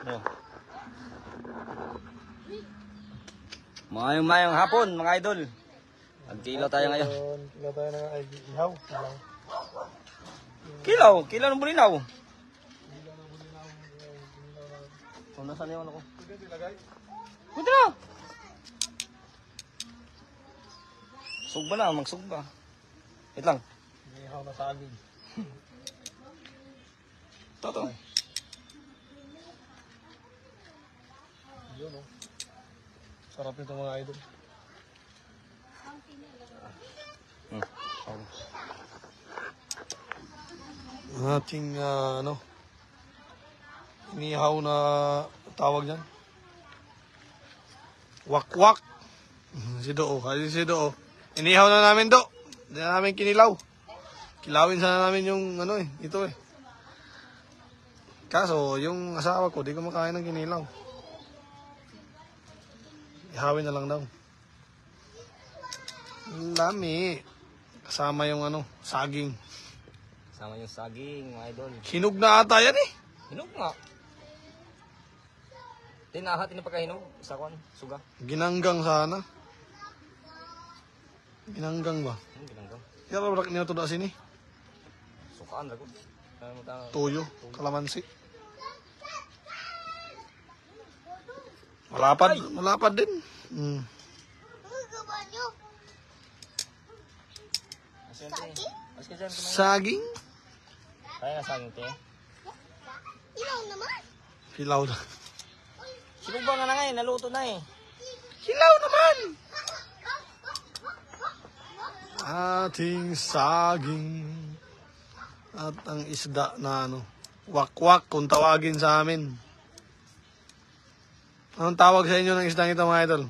Oh. Mayong hapon, mga idol. Nagkilaw tayo ngayon. Kilaw tayo ng ihaw. Kilaw ng bulinaw. Kung nasaan yung ano ko? Pwede na. Sugba na, magsugba. Wait lang. Ihaw na saging. Toto. Yun o. Sarap nito mga idol. Ating inihaw na tawag dyan. Wak-wak. Si Do. Kasi si Do. Inihaw na namin, Do. Hindi na namin kinilaw. Kilawin sana namin yung ito eh. Kaso, yung asawa ko, di ko makain ng kinilaw. Ihawin na lang daw. Lami. Kasama yung saging. Kasama yung saging, mga idol. Hinog na ata yan eh. Hinog nga. Tinahat, ini pagkahinog. Isa ko, suga. Ginanggang sana. Ginanggang ba? Ginanggang. Kaya ba niyo to da sini? Sukaan, lagot. Tuyo, kalamansi. Malapad din. Saging? Kaya na saging, te. Ilaw naman. Hilaw na. Sinugba nga na nga eh, naluto na eh. Hilaw naman! Ating saging. At ang isda na wak-wak kung tawagin sa amin. Anong tawag sa inyo ng isdang ito, mga idol?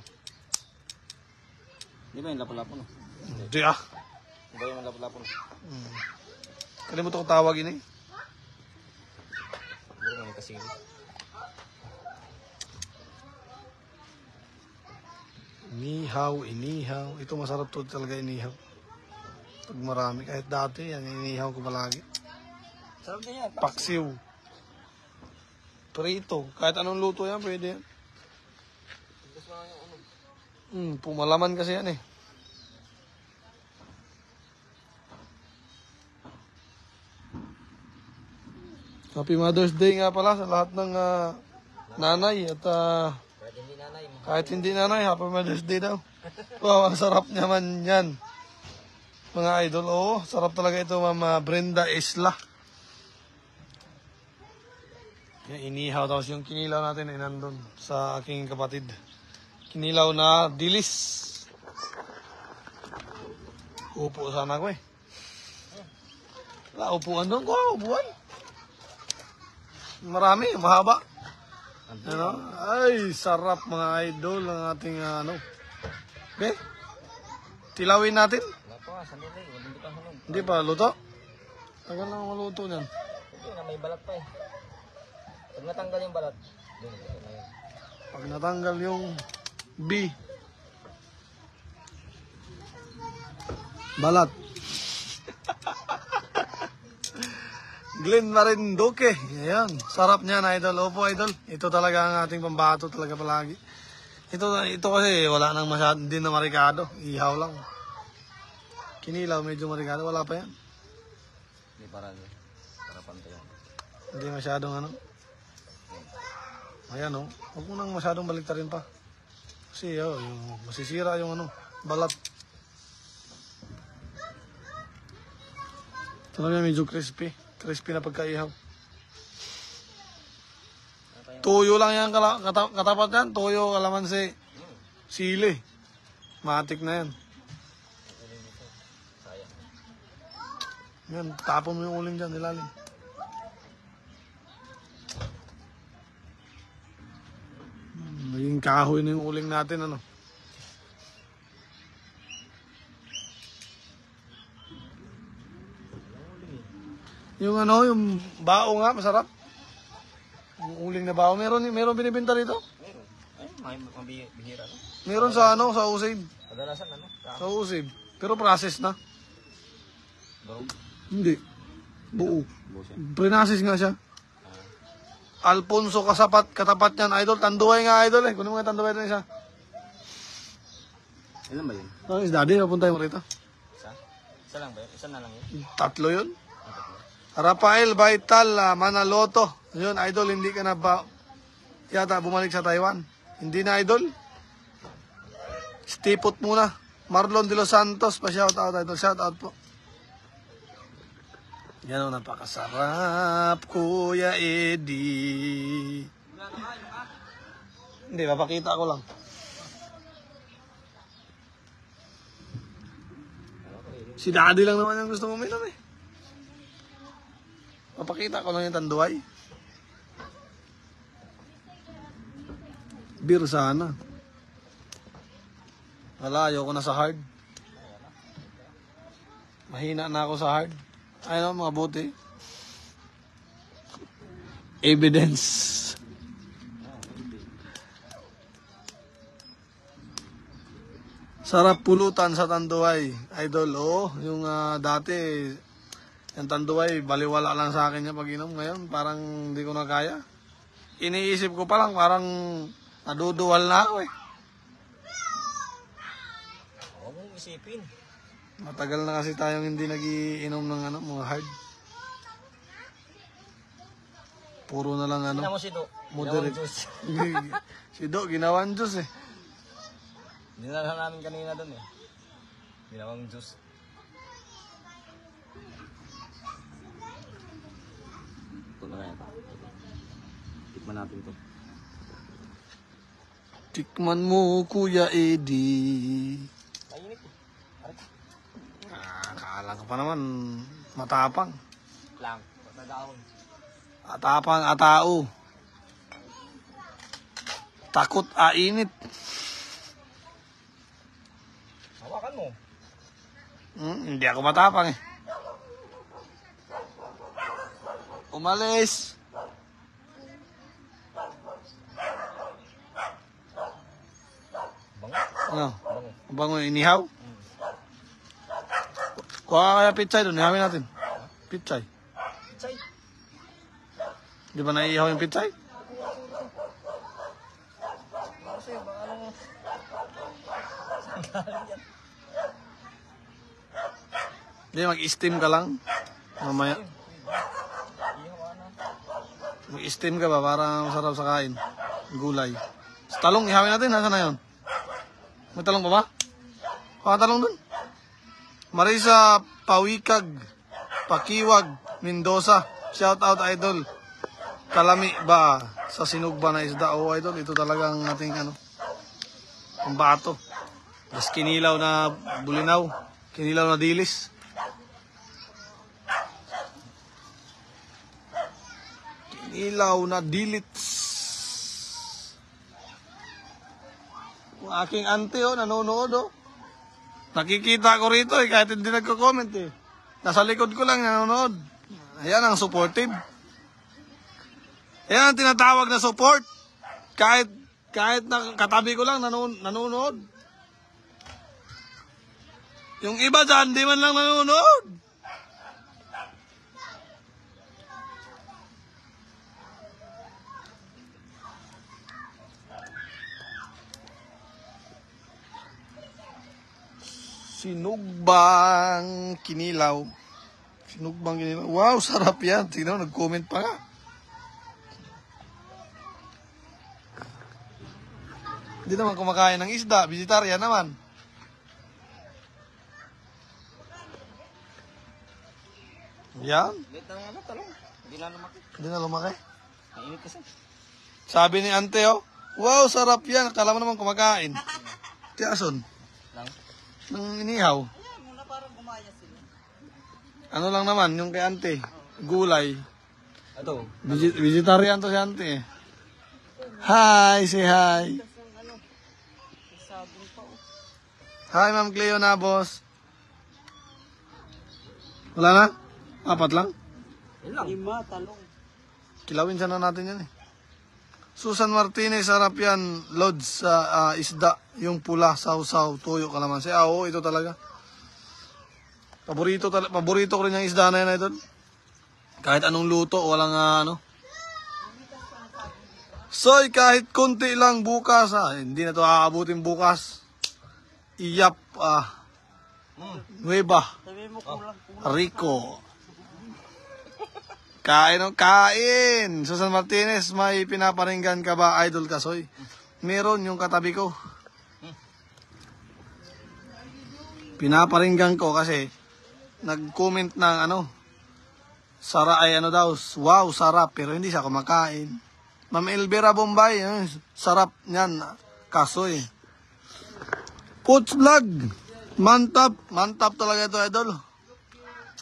Di ba yung lapo-lapo no? Hindi ah. Di ba yung lapo-lapo no? Kalimutan ko tawagin eh. Hindi naman kasili. Inihaw. Ito masarap to talaga inihaw. Pag marami. Kahit dati yan, inihaw ko palagi. Sarap din yan. Paksiw. Prito. Kahit anong luto yan, pwede yan. Pumalaman kasi yan eh. Happy Mother's Day nga pala sa lahat ng nanay at kahit hindi nanay, Happy Mother's Day daw. Wow, ang sarap naman yan. Mga idol, oo, sarap talaga ito, Mama Brenda Isla. Yan, inihaw tapos yung kinilaw natin ay nandun sa aking kapatid. Kinilaw na dilis. Upo sana ko eh. Wala upuan doon. Kuha upuan. Marami, mahaba. Ay, sarap mga idol ang ating Okay? Tilawin natin. Wala pa, sandali. Hindi pa hulog. Hindi pa, luto? Tagal lang maluto niyan. Hindi na, may balat pa eh. Pag natanggal yung balat, doon, ito na yun. Pag natanggal yung B. Balat. Glenn Marinduque. Ayan. Sarap niyan, idol. Opo, idol. Ito talaga ang ating pambato talaga palagi. Ito kasi wala nang masyado, hindi na marikado. Ihaw lang. Kinilaw, medyo marikado. Wala pa yan. Hindi para pantay yan. Hindi masyadong Ayan o. Huwag mo nang masyadong baliktarin pa. Kasi yung masisira yung balat. Talaga medyo crispy. Crispy na pagkaihaw. Tuyo lang yan katapat yan. Tuyo, kalamansi, sili. Matik na yan. Yan, tapon mo yung uling dyan, nilalim. Naging kahoy na yung uling natin, Yung yung bao nga, masarap. Yung uling na bao. Meron binibenta rito? Meron. Ay, mabihira no? Meron sa sa Usib. Kadalasan Sa Usib. Pero process na. Durog. Hindi. Buo. Prinasis nga siya. Alfonso katapat niyan, idol. Tanduay nga, idol eh. Kunin mo nga tanduay na isa. Ilan ba yun? Oh, is daddy, papunta mo rito. Isa? Isa lang ba yun? Isa na lang yun? 3 yun. Rafael Vital Manaloto. Yun, idol, hindi ka na ba yata bumalik sa Taiwan? Hindi na, idol. Stipot muna. Marlon de los Santos, pa-shout out, idol. Shout out po. Yan o, napakasarap, Kuya Eddie. Hindi, papakita ko lang. Si daddy lang naman yung gusto mo uminom eh. Papakita ko lang yung tanduay. Beer sana. Wala, ayoko na sa hard. Mahina na ako sa hard. Ayun mga buti. Evidence. Sarap pulutan sa tanduay. Idol, oh. Yung dati, yung tanduay, baliwala lang sa akin yung pag-inom. Ngayon, parang hindi ko na kaya. Iniisip ko pa lang, parang naduduwal na ako eh. Huwag mong isipin. Matagal na kasi tayong hindi nagiinom ng mga hard. Puro na lang Tignan mo si Do. moderate. Ginawang juice. Si Do, ginawan juice eh. Dinala namin kanina doon eh. Ginawang juice. Ito na kaya ito. Tikman natin ito. Tikman mo, Kuya Eddie. Mainit eh. Akala ko pa naman, matapang. Lang. Patadahon. Atapang atao. Takot ainit. Hawakan mo. Hindi ako matapang eh. Umalis. Bango. Ano? Bango. Bango inihaw? Kuha ka kaya pitsay doon, ihawin natin. Pitsay. Chay. Di ba naiihaw yung pitsay? Kasi baka ano. Saan galing yan? Hindi, mag-steam ka lang. Mamaya. Ihawa na. Mag-steam ka ba para masarap sa kain? Gulay. Sa talong, ihawin natin. Nasaan na yun? May talong pa ba? Kuha talong dun. Marisa Pawikag, Pakiwag, Mendoza. Shout out, idol. Kalami ba sa sinugba na isda? Oo, idol. Ito talagang ating pambato. Mas kinilaw na bulinaw. Kinilaw na dilis. Kinilaw na dilits. Yung aking auntie, nanonood, Nakikita ko rito, kahit hindi nagko-comment, Nasa likod ko lang, nanonood. Ayan ang supportive. Ayan ang tinatawag na support. Kahit katabi ko lang, nanonood. Yung iba dyan, di man lang nanonood. Sinugbang kinilaw. Sinugbang kinilaw. Wow, sarap yan. Sino, nag-comment pa nga. Hindi naman kumakain ng isda. Vegetarian naman. Yan. Late na nga talong. Hindi na lumaki. Hindi na lumaki. Mainit kasi. Sabi ni ante, wow, sarap yan. Akala mo naman kumakain. Tiyason. Lang. Nang inihaw. Ano lang naman, yung kay ante. Gulay. Ito. Vegetarian to si ante. Hi, say hi. Hi, Ma'am Cleo Nabos. Wala na? 4 lang? Yun lang. 5 talong. Kilawin sana natin yan eh. Susan Martinez, sarap yan. Lods sa isda. Yung pula, sausaw, tuyo, kalamansi. Oo, ito talaga. Paborito ko rin yung isda na yan, idol. Kahit anong luto, walang Soy, kahit konti lang bukas, hindi na to aabutin bukas. Iyap, Nueva, Rico. Kain ng kain. Susan Martinez, may pinaparinggan ka ba, Idol Kasoy? Meron yung katabi ko. Pinaparinggan ko kasi nag-comment ng daw, wow, sarap, pero hindi siya kumakain. Ma'am Elvira Bombay, sarap niyan, Kasoy. Coach Vlog, mantap talaga ito, Idol.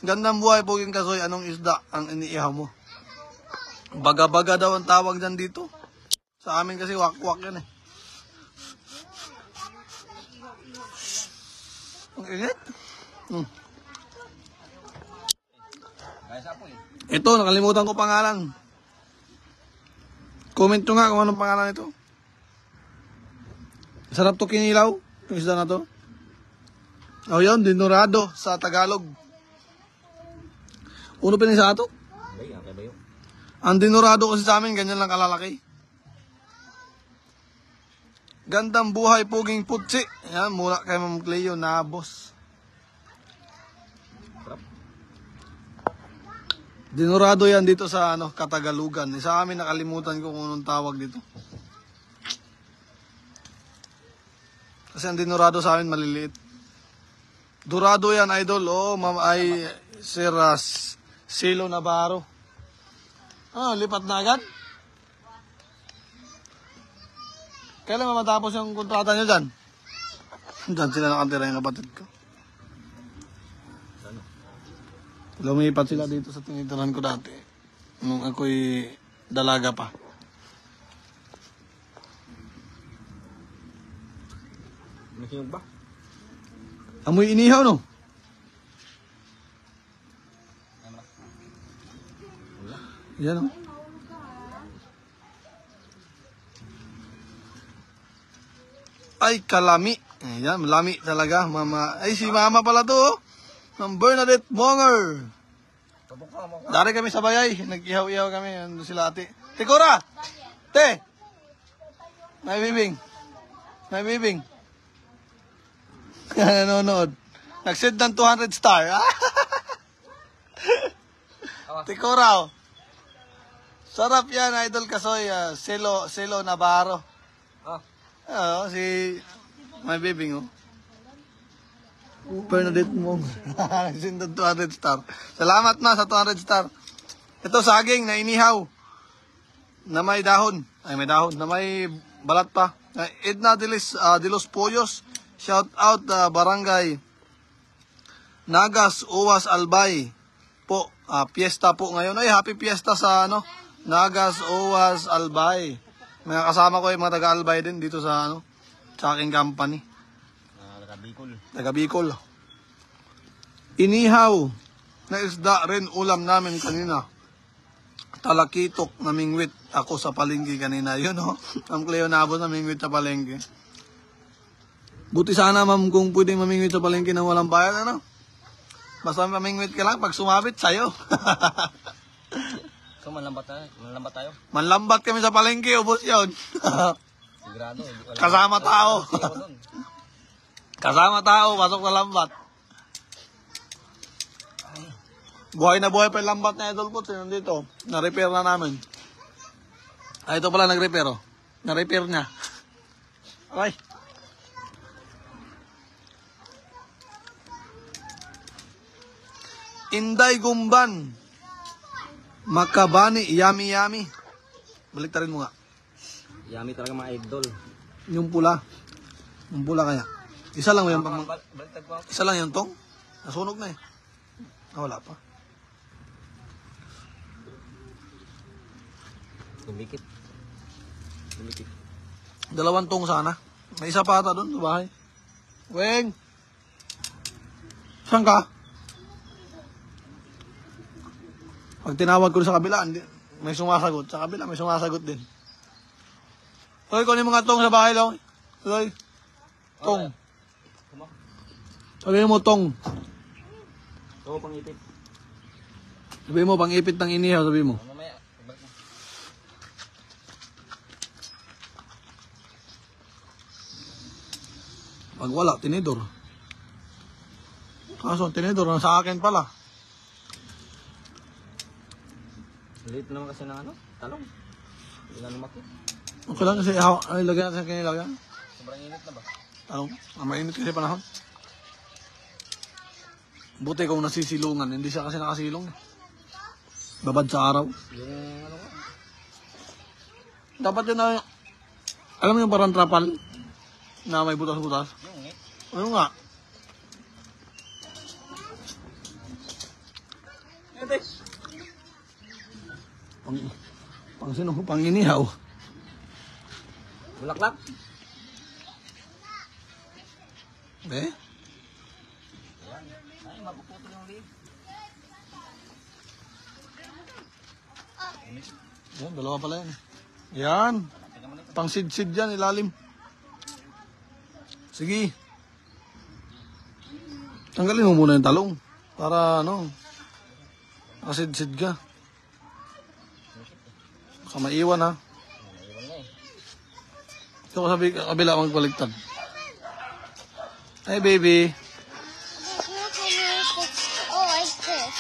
Gandang buhay po yung Kasoy, anong isda ang iniihaw mo? Baga-baga daw ang tawag dyan dito. Sa amin kasi wak-wak yan eh. Ang init. Ito, nakalimutan ko pangalan. Comment nyo nga kung anong pangalan ito. Sarap to kinilaw, yung isda na to. O yun, dinurado sa Tagalog. Uno pinisa ito? Ang dinurado kasi sa amin, ganyan lang kalalaki. Gandang buhay, puging putsi. Yan, mula kay Ma'am Cleo na boss. Dinurado yan dito sa Katagalugan. Sa amin nakalimutan ko kung anong tawag dito. Kasi ang dinurado sa amin maliliit. Dorado yan, Idol. Oo, ma'am ay Sir Silo Navarro. Lipat na agad? Kailan matapos yung kontrata nyo dyan? Dyan sila nakatira yung kapatid ko. Lumipat sila dito sa tinitiran ko dati. Nung ako'y dalaga pa. Nakiyog ba? Amoy inihaw, no? Yan, no? Ay, kalami. Ayan, lami talaga, mama. Ay, si mama pala to, oh. Ng Bernadette Monger. Dari kami sa bayay. Nag-ihaw-ihaw kami. Ano sila ate. Tikura! Te! May bibing. May bibing. Nanonood. Nag-send ng 200 star. Tikura, oh. Sarap yan, Idol Kasoy. Silo Navarro. Si may bibing, oh. Bernadette mo. Nag-send ng 200 star. Salamat na sa 200 star. Ito saging na inihaw. Na may dahon. Ay, may dahon. Na may balat pa. Edna de los Pollos. Shout out barangay Nagas, Uwas, Albay. Po, fiesta po ngayon. Ay, happy fiesta sa Nagas, Uwas, Albay. May kasama ko yung mga taga-Albay din dito sa sa aking company. Taga Bicol. Inihaw na isda rin ulam namin kanina. Talakitok na mingwit ako sa palengke kanina. Yun, oh. Ang Cleo Nabos na mingwit sa palengke. Buti sana, ma'am, kung pwedeng mamingwit sa palengke na walang bayad, Basta mamingwit ka lang, pag sumabit, sayo. So, manlambat tayo? Manlambat kami sa palengke, ubos yun. Sigurado. Kasama tao. Kasama tao, pasok na lambat. Buhay na buhay pa yung lambat na Idol Puts. Nandito, na-repair na namin. Ito pala nag-repair, oh. Na-repair niya. Okay. Inday Gumban. Makabani, yummy. Baliktarin mo nga. Yummy talaga mga idol. Yung pula. Yung pula kaya. Isa lang yung isa lang yung tong. Nasunog na eh. Wala pa. Dumikit. Dalawang tong sana. May isa pa ata doon sa bahay. Weng! Saan ka? Pag tinawag ko sa kabila, may sumasagot. Sa kabila, may sumasagot din. Hoy, kunin mga tong sa bahay lang. Hoy. Tong. Sabihin mo, tong. Oo, pang-ipit. Sabihin mo, pang-ipit ng inihaw, sabihin mo. Mamaya. Pag wala, tinidor. Kaso, tinidor na sa akin pala. Liit naman kasi ng ano, talong. Hindi na lumaki. Okay lang kasi, ay, lagyan natin sa kinilagyan. Sobrang init na ba? Talong, mainit kasi panahon. Buti kung nasisilungan, hindi siya kasi nakasilong. Babad sa araw. Yung ano ko? Dapat yun na, alam mo yung parang trapal na may butas-butas? Yung ngit. Ano nga? Ate. Pang sino? Pang inihaw. Bulaklak. Eh? Ay, mapuputol yung leaf. Yan, dalawa pala yan. Yan. Pang sid-sid yan, ilalim. Sige. Tanggalin mo muna yung talong. Para ano, nakasid-sid ka. Baka maiwan ha. Naiwan na eh. Ito ko sabi, kabila magbaligtad. Hey baby. Oh, like this.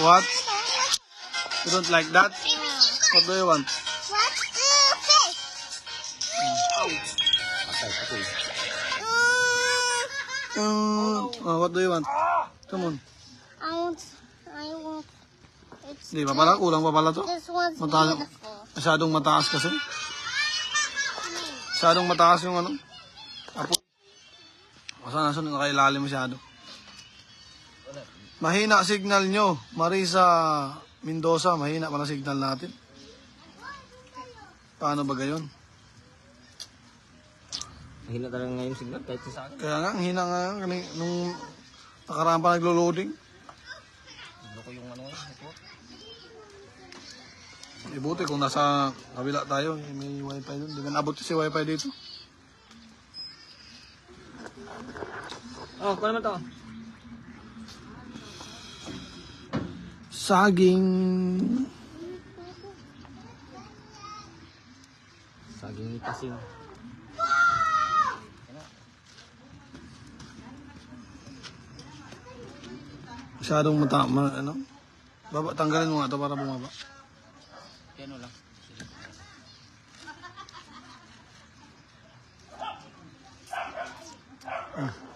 What? You don't like that? What do you want? What? Fish. Patay, patay. What do you want? Come on. I want. It's Hindi pa pala, kulang pa pala to. this one's Mataas, beautiful. masyadong mataas kasi. Masyadong mataas yung ano. Apo. Masa nakailalim masyado. Mahina signal nyo. Marisa Mendoza, mahina pala signal natin. Paano ba gayon? Mahina talaga ngayon signal kahit sa akin. Kaya nga, ang hina nga nung nakaraan pa naglo-loading. Gusto ko yung ano network. Ibuti kung nasa kabila tayo, may wifi doon. Di ba naabot si wifi dito? Oh, kuha naman to. Saging. Saging ni kasing. Masyadong ano? Baba, tanggalin mo nga ito para bumaba. Yan lang.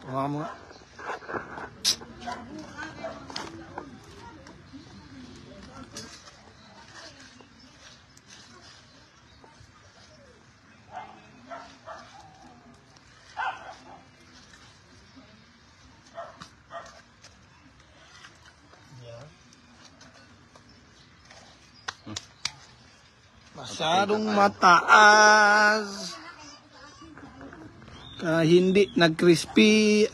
Hawakan mo nga. Masyadong mataas. Kaya hindi nag-crispy.